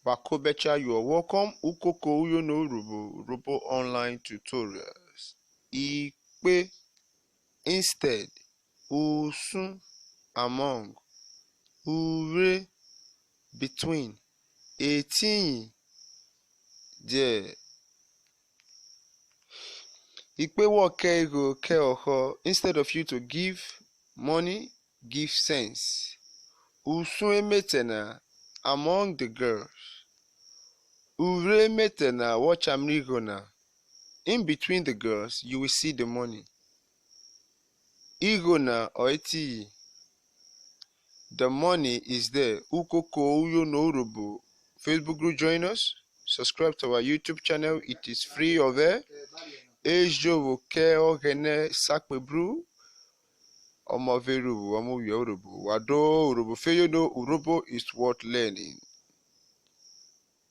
Bakobecha, you are welcome. Ukoko uyo no Robo online tutorials. Ipe instead, usun among, ure between, 18 there. Ipe wo ke ego ke oho, instead of you to give money, give sense. Usun emetena among the girls. Ure metena watch amrigona. In between the girls, you will see the money. Igona oiti. The money is there. Ukoko uyo no Robo. Facebook group, join us. Subscribe to our YouTube channel. It is free of there. Ejo ke ogene sakpe bru. Omo verubu, omo yorubu. Wado urobo feyo no urobo is worth learning.